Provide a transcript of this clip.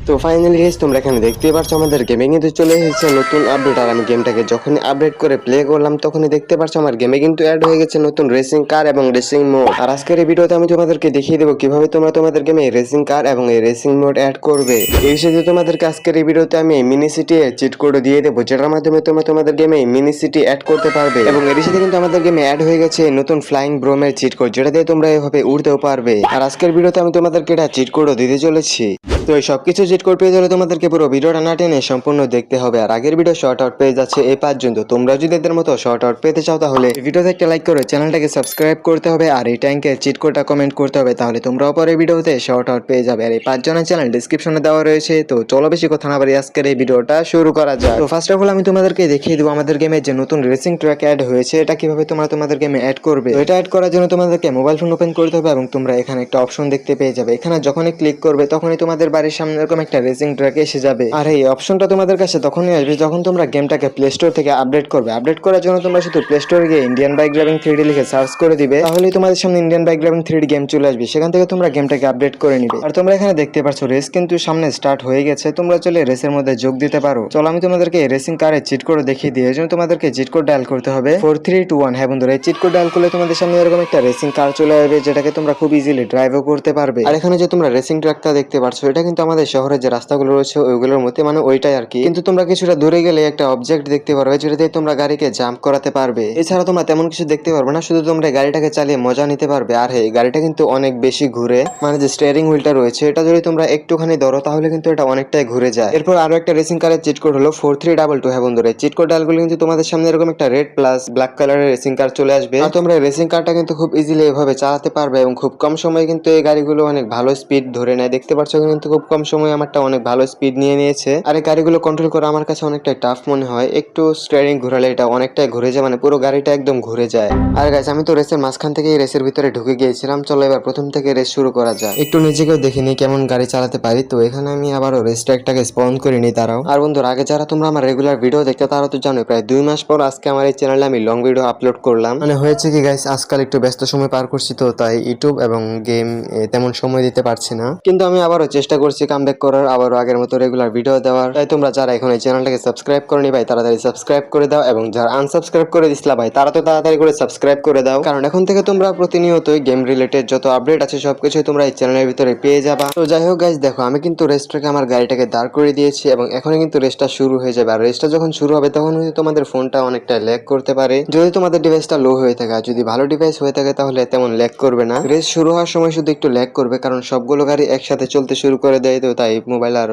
তো finally guys তোমরা এখানে দেখতেই পাচ্ছ আমাদের গেমে কিন্তু চলে এসেছে নতুন আপডেট। আর আমি গেমটাকে যখনই আপডেট করে প্লে করলাম তখনই দেখতে পাচ্ছ আমার গেমে কিন্তু অ্যাড হয়ে গেছে নতুন রেসিং কার এবং রেসিং মোড। আর আজকের এই ভিডিওতে আমি তোমাদেরকে দেখিয়ে দেবো কিভাবে তোমরা তোমাদের গেমে রেসিং কার এবং এই রেসিং মোড অ্যাড করবে। এই বিষয়ে তোমাদেরকে আজকের এই ভিডিওতে আমি মিনি সিটি চিট কোড দিয়ে দেবো, যেটার মাধ্যমে তোমরা তোমাদের গেমে মিনি সিটি অ্যাড করতে পারবে। এবং এর সাথে কিন্তু আমাদের গেমে অ্যাড হয়ে গেছে নতুন ফ্লাইং ব্রোমের চিট কোড, যেটা দিয়ে তোমরা এভাবে উড়তেও পারবে। আর আজকের ভিডিওতে আমি তোমাদেরকে এটা চিট কোডও দিতে চলেছি। তো এই সবকিছু চিট কোড পেয়ে গেলে তোমাদেরকে পুরো ভিডিওটা না টেনে সম্পূর্ণ দেখতে হবে। আর আগের ভিডিও শর্ট আউট পেয়ে যাচ্ছে এই পর্যন্ত। তোমরা যদি এদের মতো শর্ট আউট পেতে চাও তাহলে ভিডিওতে একটা লাইক করে চ্যানেলটাকে সাবস্ক্রাইব করতে হবে আর এই ট্যাঙ্কের চিট কোডটা কমেন্ট করতে হবে, তাহলে তোমরাও পরে ভিডিওতে শর্ট আউট পেয়ে যাবে। আর এই 5 জনের চ্যানেল ডেসক্রিপশনে দেওয়া রয়েছে। তো চলো বেশি কথা না বাড়ি আজকের এই ভিডিওটা শুরু করা যাক। তো ফার্স্ট অফ অল আমি তোমাদেরকে দেখিয়ে দেবো আমাদের গেমে যে নতুন রেসিং ট্র্যাক অ্যাড হয়েছে এটা কিভাবে তোমরা তোমাদের গেমে অ্যাড করবে। তো এটা অ্যাড করার জন্য তোমাদেরকে মোবাইল ফোন ওপেন করতে হবে এবং তোমরা এখানে একটা অপশন দেখতে পেয়ে যাবে। এখানে যখনই ক্লিক করবে তখনই তোমাদের বাড়ির সামনে এরকম একটা রেসিং ট্র্যাক এসে যাবে। আর এই অপশনটা তোমাদের কাছে তখনই আসবে যখন তোমরা গেমটাকে প্লে স্টোর থেকে আপডেট করবে। আপডেট করার জন্য তোমরা শুধু প্লে স্টোরে গিয়ে ইন্ডিয়ান বাইক ড্রাইভিং 3D লিখে সার্চ করে দিবে, তাহলেই তোমাদের সামনে Indian bike driving 3D game চলে আসবে। সেখান থেকে তোমরা গেমটাকে আপডেট করে নিবে। আর তোমরা এখানে দেখতে পাচ্ছ রেস কিন্তু সামনে স্টার্ট হয়ে গেছে। তোমরা চলে রেসের মধ্যে যোগ দিতে পারো। চলো আমি তোমাদেরকে রেসিং কারের চিট কোড দেখিয়ে দিই। এর জন্য তোমাদেরকে চিট কোড ডায়াল করতে হবে 4321। হ্যাঁ বন্ধুরা, এই চিট কোড ডায়াল করলে তোমাদের সামনে এরকম একটা রেসিং কার চলে আসবে, যেটাকে তোমরা খুব ইজিলি ড্রাইভও করতে পারবে। আর এখানে যে তোমরা রেসিং ট্র্যাকটা দেখতে পাচ্ছ এটা কিন্তু আমাদের শহরের যে রাস্তাগুলো রয়েছে ওইগুলোর মধ্যে, মানে ওইটাই আর কি। কিন্তু তোমরা কিছুটা দূরে গেলে একটা অবজেক্ট দেখতে পারবে যেটা দিয়ে তোমরা গাড়িকে জাম্প করাতে পারবে। এছাড়া তোমরা তেমন কিছু দেখতে পারবে না, শুধু তোমরা গাড়িটাকে চালিয়ে মজা নিতে পারবে। আর হ্যাঁ, গাড়িটা কিন্তু অনেক বেশি ঘুরে, মানে যে স্টিয়ারিং হুইলটা রয়েছে এটা যদি তোমরা একটুখানি ধরো তাহলে কিন্তু এটা অনেকটাই ঘুরে যায়। এরপর আরো একটা রেসিং কারের চিট কোড হলো 4322। হ্যাঁ বন্ধুরা, চিট কোড ডালগুলো কিন্তু তোমাদের সামনে এরকম একটা রেড প্লাস ব্ল্যাক কালারের রেসিং কার চলে আসবে। আর তোমরা রেসিং কারটা কিন্তু খুব ইজিলি এভাবে চালাতে পারবে এবং খুব কম সময়ে কিন্তু এই গাড়িগুলো অনেক ভালো স্পিড ধরে নেয়। দেখতে পাচ্ছ কিন্তু খুব কম সময়ে আমারটা অনেক ভালো স্পিড নিয়ে নিয়েছে। আর এই গাড়িগুলো কন্ট্রোল করা আমার কাছে অনেকটাই টাফ মনে হয়। একটু স্টিয়ারিং ঘোরালে এটা অনেকটাই ঘুরে যায়, মানে পুরো গাড়িটা একদম ঘুরে যায়। আর গাইস, আমি তো রেসের মাঝখান থেকে রেসের ভিতরে ঢুকে গিয়েছিলাম। চলো এবার প্রথম থেকে রেস শুরু করা যায়। একটু নিজেকেও দেখে নিই কেমন গাড়ি চালাতে পারি। তো এখানে আমি আবারও রেস ট্র্যাকটাকে স্পন করে নিই। তারাও আর বন্ধুরা, আগে যারা তোমরা আমার রেগুলার ভিডিও দেখতে তারা তো জানো প্রায় 2 মাস পর আজকে আমার এই চ্যানেলে আমি লং ভিডিও আপলোড করলাম। মানে হয়েছে কি গাইস, আজকাল একটু ব্যস্ত সময় পার করছি, তো তাই ইউটিউব এবং গেম তেমন সময় দিতে পারছি না। কিন্তু আমি আবারও চেষ্টা করছি কামব্যাক করার, আবারও আগের মতো রেগুলার ভিডিও দেওয়ার। তাই তোমরা যারা এখন এই চ্যানেলটাকে সাবস্ক্রাইব করনি ভাই তাড়াতাড়ি সাবস্ক্রাইব করে দাও, এবং যারা আনসাবস্ক্রাইব করে দিছিলা ভাই তারা তো তাড়াতাড়ি করে সাবস্ক্রাইব করে দাও, কারণ এখন থেকে তোমরা প্রতিনিয়তই গেম রিলেটেড যত আপডেট আছে সবকিছু তোমরা এই চ্যানেলের ভিতরে পেয়ে যাবা। তো যাই হোক গাইস, দেখো আমি কিন্তু রেসটাকে আমার গাড়িটাকে দাঁড় করে দিয়েছি এবং এখনই কিন্তু রেসটা শুরু হয়ে যাবে। আর রেসটা যখন শুরু হবে তখন কিন্তু তোমাদের ফোনটা অনেকটা ল্যাগ করতে পারে যদি তোমাদের ডিভাইসটা লো হয়ে থাকে। আর যদি ভালো ডিভাইস হয়ে থাকে তাহলে তেমন ল্যাগ করবে না। রেস শুরু হওয়ার সময় শুধু একটু ল্যাগ করবে, কারণ সবগুলো গাড়ি একসাথে চলতে শুরু করে দেয়, তো তাই মোবাইল আর